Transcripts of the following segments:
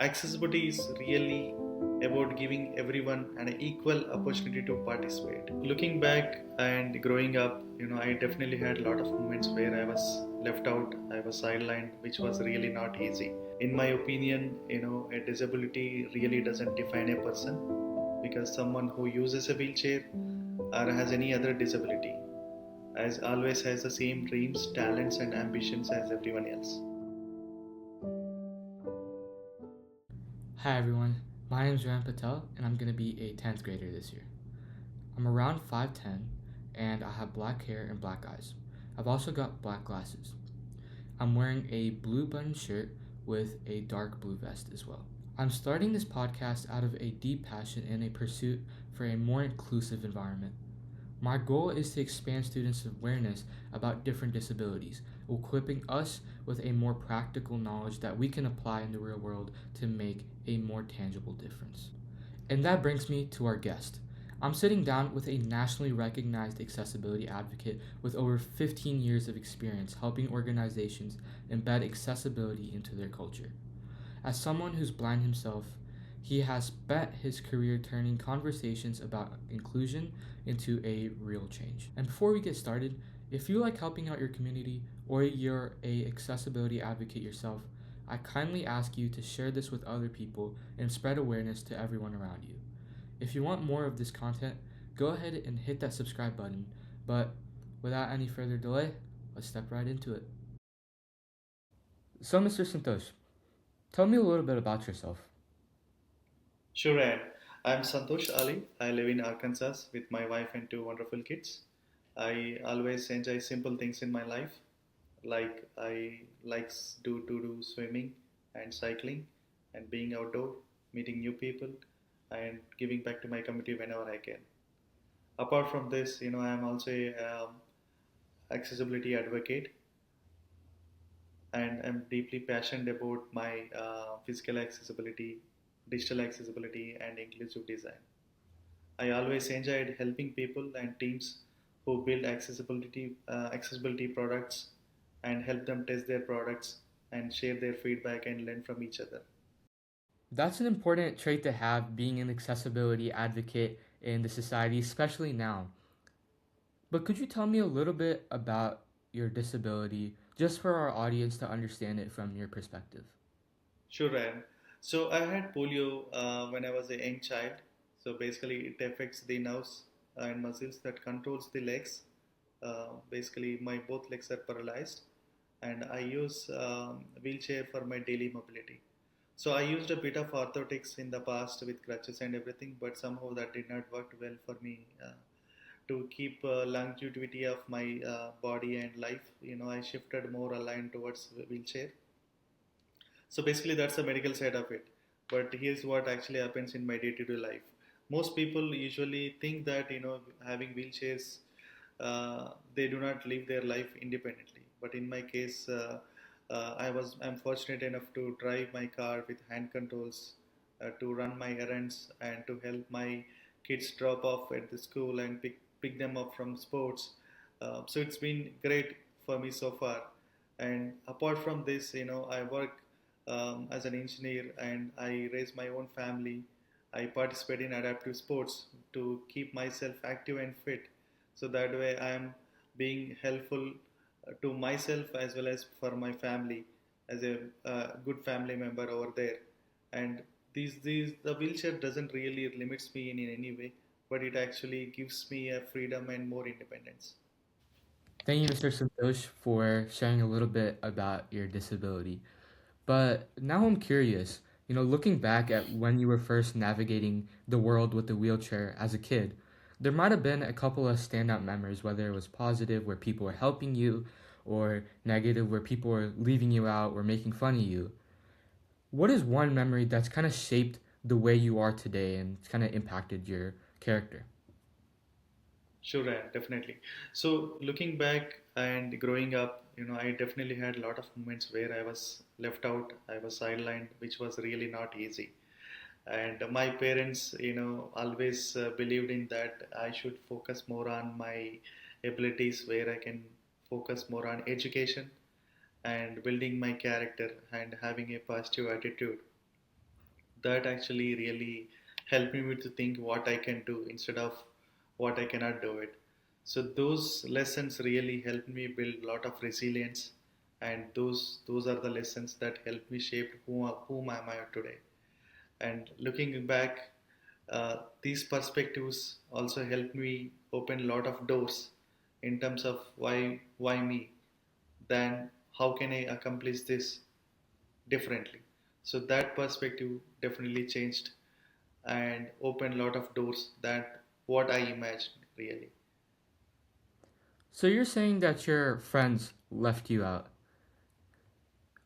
Accessibility is really about giving everyone an equal opportunity to participate. Looking back and growing up, I definitely had a lot of moments where I was left out, I was sidelined, which was really not easy. In my opinion, a disability really doesn't define a person, because someone who uses a wheelchair or has any other disability as always has the same dreams, talents, and ambitions as everyone else. Hi everyone, my name is Ram Patel and I'm going to be a 10th grader this year. I'm around 5'10 and I have black hair and black eyes. I've also got black glasses. I'm wearing a blue button shirt with a dark blue vest as well. I'm starting this podcast out of a deep passion and a pursuit for a more inclusive environment. My goal is to expand students' awareness about different disabilities, equipping us with a more practical knowledge that we can apply in the real world to make a more tangible difference. And that brings me to our guest. I'm sitting down with a nationally recognized accessibility advocate with over 15 years of experience helping organizations embed accessibility into their culture. As someone who's blind himself, he has spent his career turning conversations about inclusion into a real change. And before we get started, if you like helping out your community or you're a accessibility advocate yourself, I kindly ask you to share this with other people and spread awareness to everyone around you. If you want more of this content, go ahead and hit that subscribe button. But without any further delay, let's step right into it. So, Mr. Santosh, tell me a little bit about yourself. Sure, Ed. I'm Santosh Ali. I live in Arkansas with my wife and two wonderful kids. I always enjoy simple things in my life, like I likes to do swimming and cycling and being outdoor, meeting new people, and giving back to my community whenever I can. Apart from this, I am also a accessibility advocate, and I'm deeply passionate about my physical accessibility, digital accessibility, and inclusive design. I always enjoyed helping people and teams who build accessibility products and help them test their products and share their feedback and learn from each other. That's an important trait to have being an accessibility advocate in the society, especially now. But could you tell me a little bit about your disability just for our audience to understand it from your perspective? Sure, Ryan. So I had polio when I was a young child. So basically, it affects the nerves and muscles that controls the legs. Basically, my both legs are paralyzed, and I use wheelchair for my daily mobility. So I used a bit of orthotics in the past with crutches and everything, but somehow that did not work well for me. To keep longevity of my body and life, I shifted more aligned towards wheelchair. So basically, that's the medical side of it. But here's what actually happens in my day-to-day life. Most people usually think that having wheelchairs, they do not live their life independently. But in my case, I'm fortunate enough to drive my car with hand controls, to run my errands, and to help my kids drop off at the school and pick them up from sports. So it's been great for me so far. And apart from this, I work as an engineer and I raise my own family. I participate in adaptive sports to keep myself active and fit. So that way I am being helpful to myself as well as for my family as a good family member over there. And these the wheelchair doesn't really limits me in any way, but it actually gives me a freedom and more independence. Thank you, Mr. Santosh, for sharing a little bit about your disability. But now I'm curious, looking back at when you were first navigating the world with the wheelchair as a kid, there might have been a couple of standout memories, whether it was positive where people were helping you, or negative where people were leaving you out or making fun of you. What is one memory that's kind of shaped the way you are today and kind of impacted your character? Sure, Ryan, definitely. So looking back and growing up, I definitely had a lot of moments where I was left out, I was sidelined, which was really not easy. And my parents, always believed in that I should focus more on my abilities, where I can focus more on education and building my character and having a positive attitude. That actually really helped me to think what I can do instead of what I cannot do it. So those lessons really helped me build a lot of resilience, and those are the lessons that helped me shape whom am I today. And looking back, these perspectives also helped me open a lot of doors in terms of why me, then how can I accomplish this differently. So that perspective definitely changed and opened a lot of doors that what I imagined really. So you're saying that your friends left you out.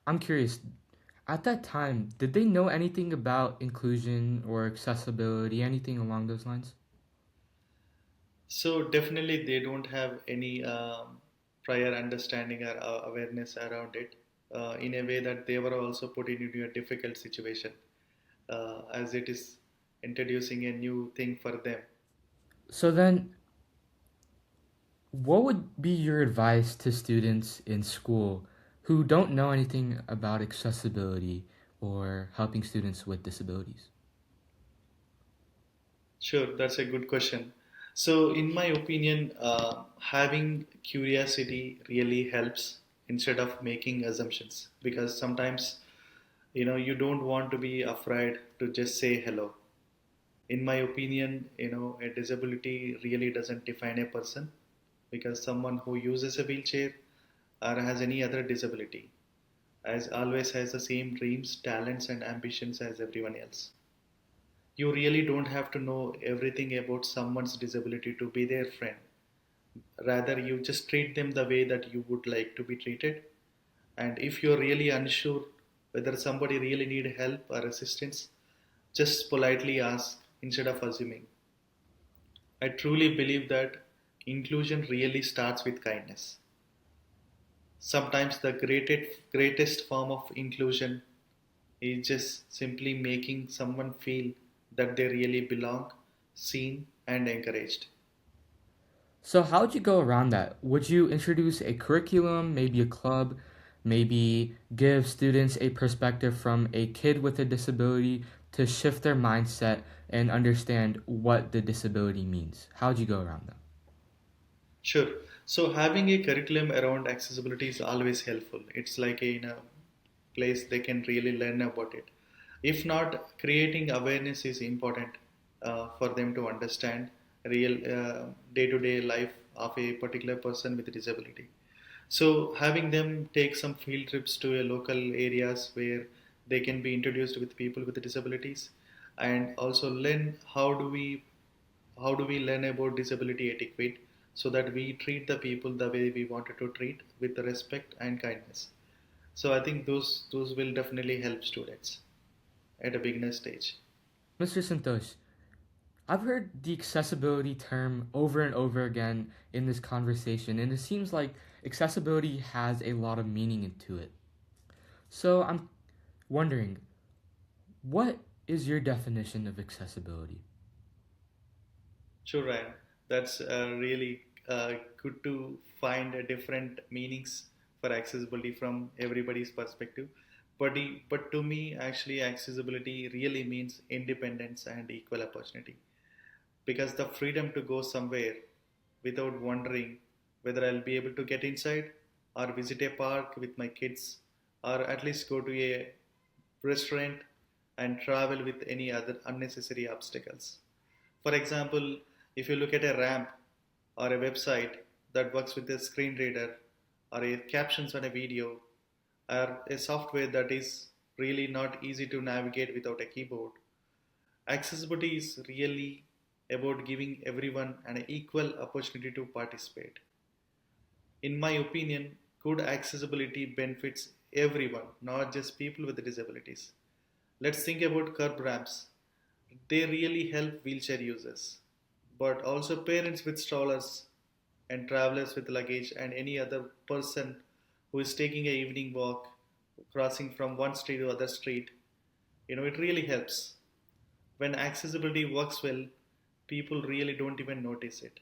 I'm curious, at that time, did they know anything about inclusion or accessibility, anything along those lines? So definitely they don't have any prior understanding or awareness around it, in a way that they were also put into a difficult situation, as it is introducing a new thing for them. So then, what would be your advice to students in school who don't know anything about accessibility or helping students with disabilities? Sure, that's a good question. So, in my opinion, having curiosity really helps instead of making assumptions, because sometimes you don't want to be afraid to just say hello. In my opinion, a disability really doesn't define a person, because someone who uses a wheelchair or has any other disability as always has the same dreams, talents, and ambitions as everyone else. You really don't have to know everything about someone's disability to be their friend. Rather, you just treat them the way that you would like to be treated. And if you're really unsure whether somebody really need help or assistance, just politely ask instead of assuming. I truly believe that inclusion really starts with kindness. Sometimes the greatest form of inclusion is just simply making someone feel that they really belong, seen, and encouraged. So, how'd you go around that? Would you introduce a curriculum, maybe a club, maybe give students a perspective from a kid with a disability to shift their mindset and understand what the disability means? How'd you go around that? Sure. So having a curriculum around accessibility is always helpful. It's like a place they can really learn about it. If not, creating awareness is important for them to understand real day-to-day life of a particular person with a disability. So having them take some field trips to a local areas where they can be introduced with people with disabilities, and also learn how do we learn about disability etiquette so that we treat the people the way we wanted to treat with respect and kindness. So I think those will definitely help students at a beginner stage. Mr. Santosh, I've heard the accessibility term over and over again in this conversation, and it seems like accessibility has a lot of meaning into it. So I'm wondering, what is your definition of accessibility? Sure, Ryan. That's really good to find different meanings for accessibility from everybody's perspective. But to me, actually, accessibility really means independence and equal opportunity, because the freedom to go somewhere without wondering whether I'll be able to get inside, or visit a park with my kids, or at least go to a restaurant and travel with any other unnecessary obstacles. For example, if you look at a ramp or a website that works with a screen reader, or a captions on a video, or a software that is really not easy to navigate without a keyboard, accessibility is really about giving everyone an equal opportunity to participate. In my opinion, good accessibility benefits everyone, not just people with disabilities. Let's think about curb ramps. They really help wheelchair users, but also parents with strollers and travelers with luggage and any other person who is taking a evening walk, crossing from one street to other street. It really helps. When accessibility works well, people really don't even notice it.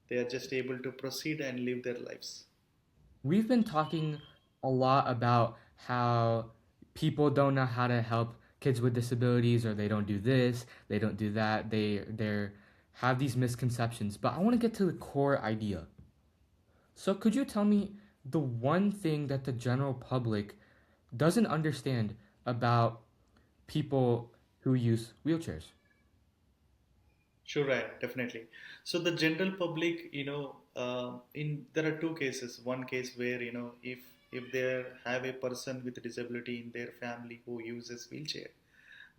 They are just able to proceed and live their lives. We've been talking a lot about how people don't know how to help kids with disabilities, or they don't do this, they don't do that. They have these misconceptions. But I want to get to the core idea. So could you tell me the one thing that the general public doesn't understand about people who use wheelchairs? Sure, right, definitely. So the general public, in there are two cases. One case where if they have a person with a disability in their family who uses wheelchair,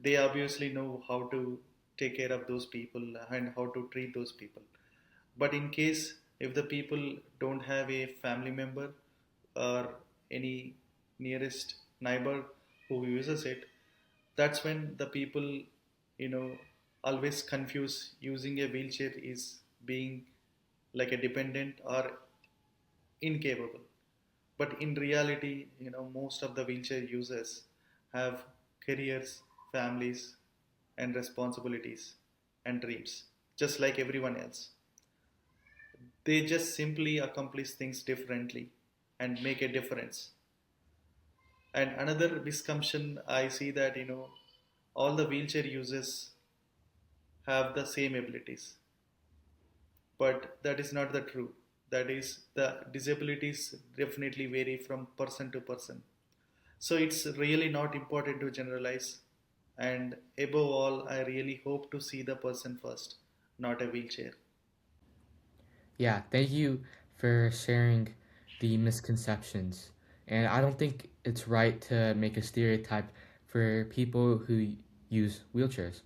they obviously know how to take care of those people and how to treat those people. But in case if the people don't have a family member or any nearest neighbor who uses it, that's when the people you know always confuse using a wheelchair is being like a dependent or incapable. But in reality, most of the wheelchair users have careers, families, and responsibilities and dreams, just like everyone else. They just simply accomplish things differently and make a difference. And another misconception I see that all the wheelchair users have the same abilities, but that is not the true. That is, the disabilities definitely vary from person to person. So it's really not important to generalize. And above all, I really hope to see the person first, not a wheelchair. Yeah, thank you for sharing the misconceptions. And I don't think it's right to make a stereotype for people who use wheelchairs.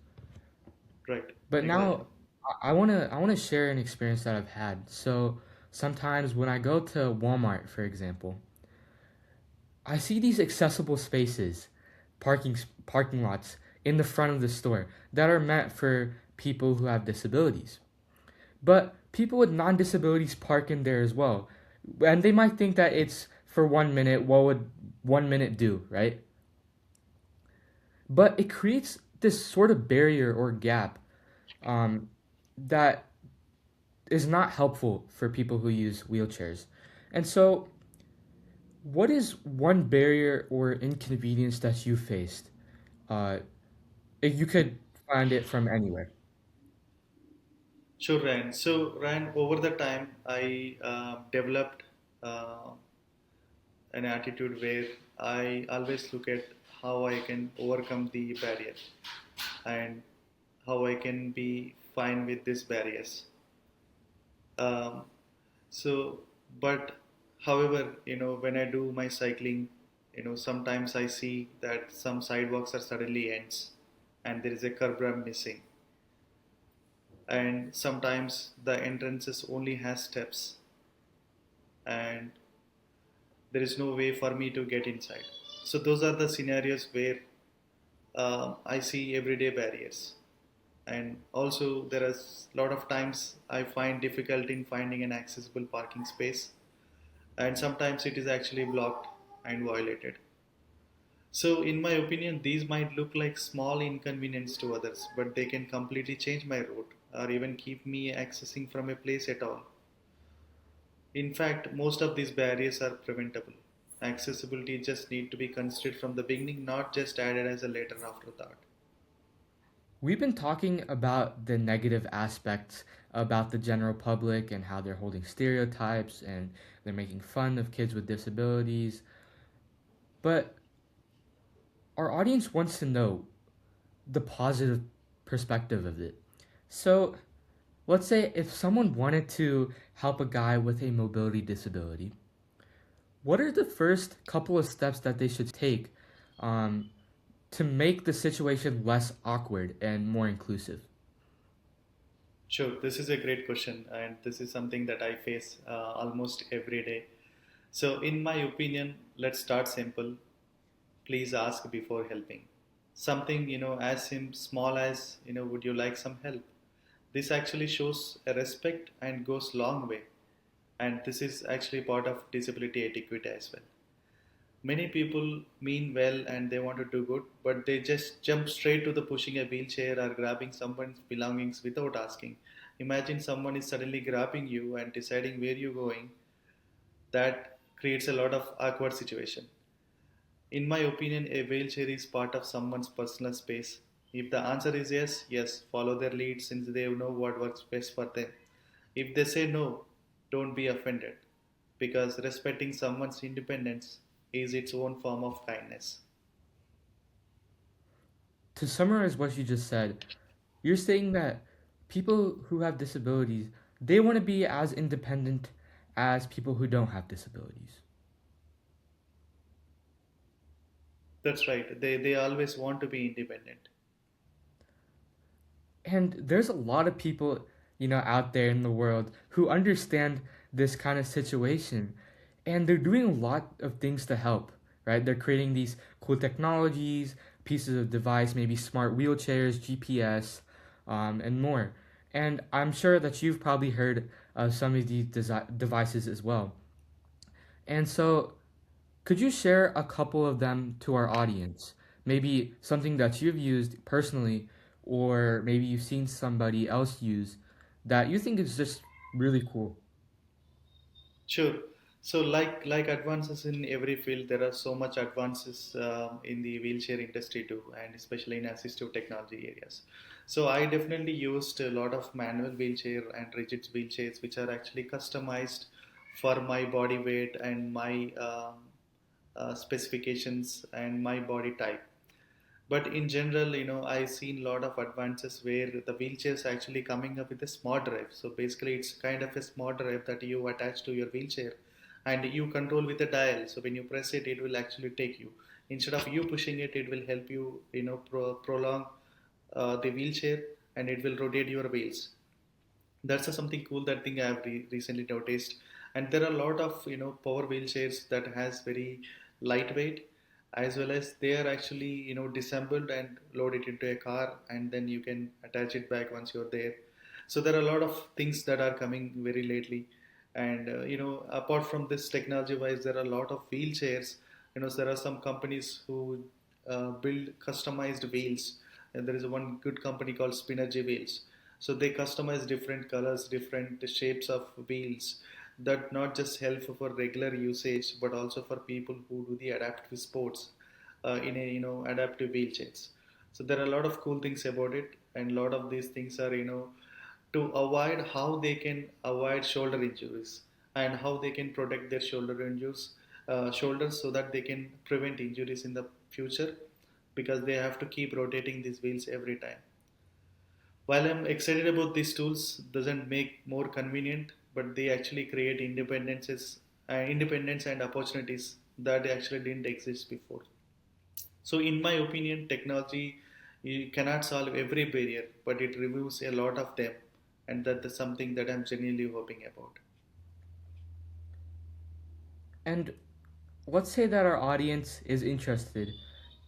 Right, But exactly. now I wanna share an experience that I've had. So sometimes when I go to Walmart, for example, I see these accessible spaces, parking lots in the front of the store that are meant for people who have disabilities. But people with non-disabilities park in there as well. And they might think that it's for 1 minute. What would 1 minute do, right? But it creates this sort of barrier or gap um, that is not helpful for people who use wheelchairs. And so, what is one barrier or inconvenience that you faced? Uh, if you could find it from anywhere. Sure, Ryan. So, Ryan, over the time, I developed uh, an attitude where I always look at how I can overcome the barrier and how I can be fine with these barriers. Um, so, but however, when I do my cycling, sometimes I see that some sidewalks are suddenly ends and there is a curb ramp missing. And sometimes the entrances only has steps and there is no way for me to get inside. So those are the scenarios where I see everyday barriers. And also there is a lot of times I find difficult in finding an accessible parking space, and sometimes it is actually blocked and violated. So in my opinion, these might look like small inconvenience to others, but they can completely change my route or even keep me accessing from a place at all. In fact, most of these barriers are preventable. Accessibility just need to be considered from the beginning, not just added as a later afterthought. We've been talking about the negative aspects about the general public and how they're holding stereotypes and they're making fun of kids with disabilities. But our audience wants to know the positive perspective of it. So let's say if someone wanted to help a guy with a mobility disability, what are the first couple of steps that they should take um, to make the situation less awkward and more inclusive? Sure, this is a great question, and this is something that I face almost every day. So, in my opinion, let's start simple. Please ask before helping. Something as small as would you like some help? This actually shows a respect and goes long way. And this is actually part of disability etiquette as well. Many people mean well and they want to do good, but they just jump straight to the pushing a wheelchair or grabbing someone's belongings without asking. Imagine someone is suddenly grabbing you and deciding where you're going. That creates a lot of awkward situation. In my opinion, a wheelchair is part of someone's personal space. If the answer is yes, yes, follow their lead since they know what works best for them. If they say no, don't be offended because respecting someone's independence is its own form of kindness. To summarize what you just said, you're saying that people who have disabilities, they want to be as independent as people who don't have disabilities. That's right. They always want to be independent. And there's a lot of people, out there in the world who understand this kind of situation. And they're doing a lot of things to help, right? They're creating these cool technologies, pieces of device, maybe smart wheelchairs, GPS, and more. And I'm sure that you've probably heard of some of these devices as well. And so, could you share a couple of them to our audience? Maybe something that you've used personally, or maybe you've seen somebody else use that you think is just really cool. Sure. So, like advances in every field, there are so much advances in the wheelchair industry too, and especially in assistive technology areas. So, I definitely used a lot of manual wheelchair and rigid wheelchairs, which are actually customized for my body weight and my specifications and my body type. But in general, I've seen a lot of advances where the wheelchairs actually coming up with a smart drive. So basically it's kind of a smart drive that you attach to your wheelchair and you control with a dial. So when you press it, it will actually take you. Instead of you pushing it, it will help you, prolong the wheelchair, and it will rotate your wheels. That's something cool that thing I have recently noticed. And there are a lot of power wheelchairs that has very lightweight, as well as they are actually disassembled and loaded into a car, and then you can attach it back once you're there. So there are a lot of things that are coming very lately. And apart from this technology wise, there are a lot of wheelchairs. There are some companies who build customized wheels, and there is one good company called Spinergy Wheels. So they customize different colors, different shapes of wheels that not just help for regular usage, but also for people who do the adaptive sports in a adaptive wheelchairs. So there are a lot of cool things about it, and a lot of these things are to avoid how they can avoid shoulder injuries and how they can protect their shoulders so that they can prevent injuries in the future, because they have to keep rotating these wheels every time. While I'm excited about these tools, doesn't make more convenient, but they actually create independence and opportunities that actually didn't exist before. So, in my opinion, technology you cannot solve every barrier, but it removes a lot of them, and that is something that I'm genuinely hoping about. And let's say that our audience is interested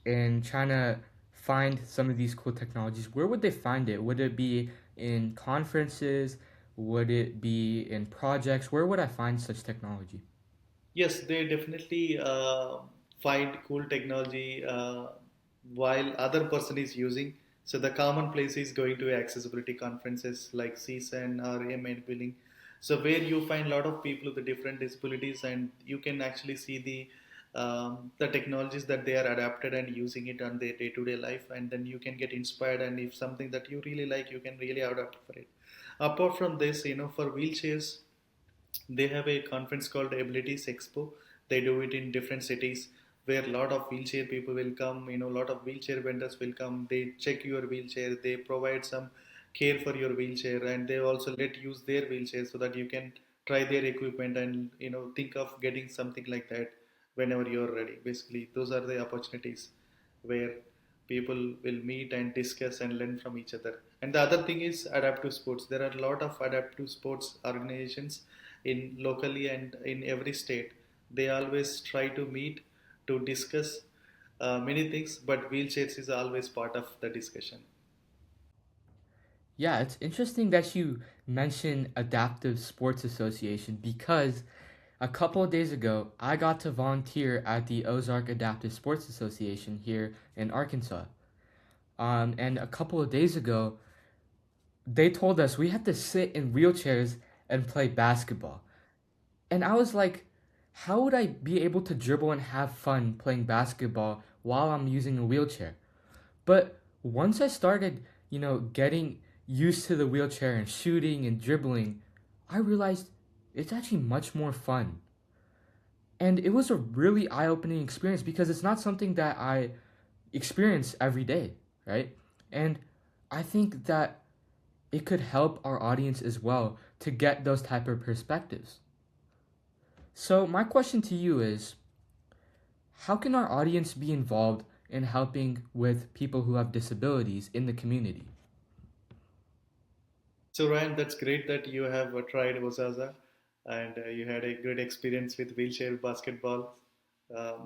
in trying to find some of these cool technologies. Where would they find it? Would it be in conferences? Would it be in projects? Where would I find such technology? Yes, they definitely find cool technology while other person is using. So the common place is going to accessibility conferences like CSUN or MN Billing. So where you find a lot of people with different disabilities, and you can actually see the technologies that they are adapted and using it on their day-to-day life, and then you can get inspired. And if something that you really like, you can really adapt for it. Apart from this, for wheelchairs, they have a conference called Abilities Expo. They do it in different cities where a lot of wheelchair people will come. A lot of wheelchair vendors will come. They check your wheelchair. They provide some care for your wheelchair, and they also let use their wheelchair so that you can try their equipment and think of getting something like that whenever you're ready. Basically, those are the opportunities where people will meet and discuss and learn from each other. And the other thing is adaptive sports. There are a lot of adaptive sports organizations in locally and in every state. They always try to meet to discuss many things, but wheelchairs is always part of the discussion. Yeah, it's interesting that you mentioned Adaptive Sports Association because a couple of days ago, I got to volunteer at the Ozark Adaptive Sports Association here in Arkansas. And a couple of days ago, they told us we had to sit in wheelchairs and play basketball. And I was like, how would I be able to dribble and have fun playing basketball while I'm using a wheelchair? But once I started, getting used to the wheelchair and shooting and dribbling, I realized it's actually much more fun. And it was a really eye opening experience because it's not something that I experience every day, right? And I think that it could help our audience as well to get those type of perspectives. So my question to you is, how can our audience be involved in helping with people who have disabilities in the community? So Ryan, that's great that you have tried Wasaza and you had a good experience with wheelchair basketball.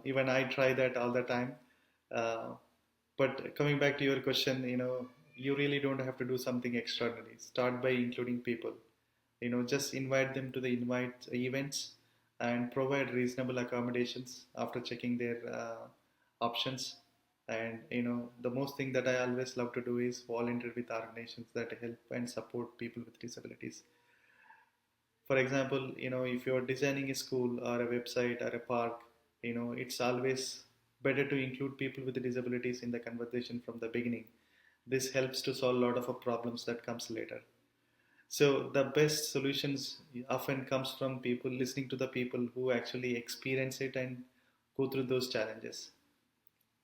Even I try that all the time. Uh, but coming back to your question, you really don't have to do something extraordinary. Start by including people. Just invite them to the invite events and provide reasonable accommodations after checking their options. And the most thing that I always love to do is volunteer with organizations that help and support people with disabilities. For example, if you're designing a school or a website or a park, it's always better to include people with disabilities in the conversation from the beginning. This helps to solve a lot of problems that comes later. So the best solutions often comes from people listening to the people who actually experience it and go through those challenges.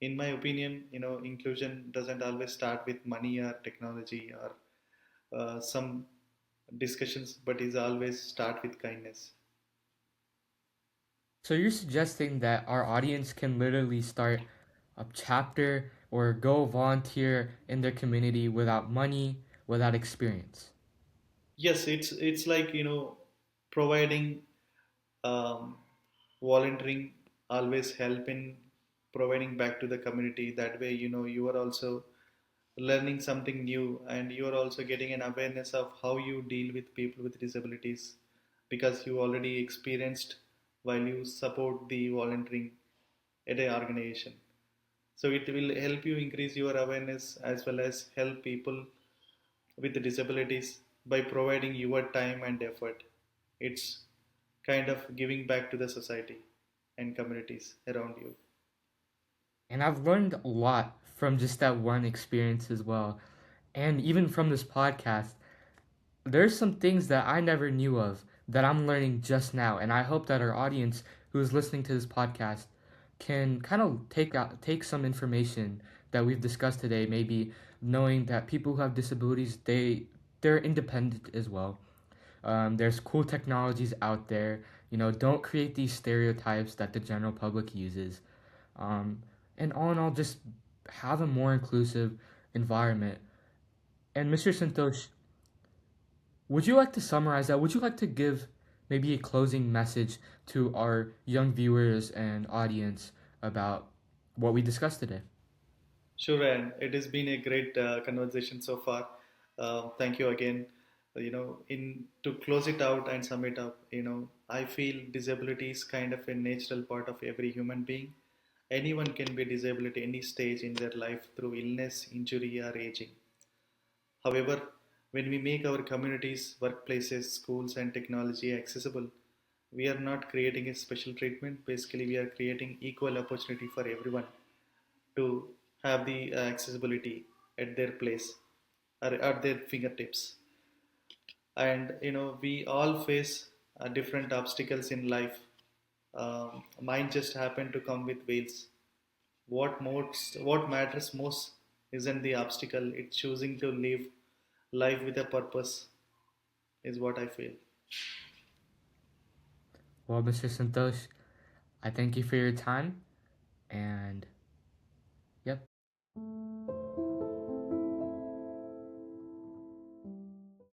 In my opinion, inclusion doesn't always start with money or technology or some discussions, but is always start with kindness. So you're suggesting that our audience can literally start a chapter or go volunteer in their community without money, without experience. Yes, it's like providing um, volunteering always help in providing back to the community. That way, you are also learning something new and you are also getting an awareness of how you deal with people with disabilities because you already experienced while you support the volunteering at an organization. So it will help you increase your awareness as well as help people with disabilities by providing your time and effort. It's kind of giving back to the society and communities around you. And I've learned a lot from just that one experience as well. And even from this podcast, there's some things that I never knew of that I'm learning just now. And I hope that our audience who is listening to this podcast can kind of take some information that we've discussed today, maybe knowing that people who have disabilities, they're independent as well. There's cool technologies out there. Don't create these stereotypes that the general public uses. Um, and all in all, just have a more inclusive environment. And Mr. Santosh, would you like to summarize that? Would you like to give maybe a closing message to our young viewers and audience about what we discussed today? Sure, and it has been a great conversation so far. Thank you again. In to close it out and sum it up, I feel disability is kind of a natural part of every human being. Anyone can be disabled at any stage in their life through illness, injury, or aging. However, when we make our communities, workplaces, schools, and technology accessible, we are not creating a special treatment. Basically, we are creating equal opportunity for everyone to have the accessibility at their place or at their fingertips. And we all face different obstacles in life. Mine just happened to come with wheels. What matters most isn't the obstacle; it's choosing to live life with a purpose. Is what I feel. Well, Mr. Santosh, I thank you for your time and yep.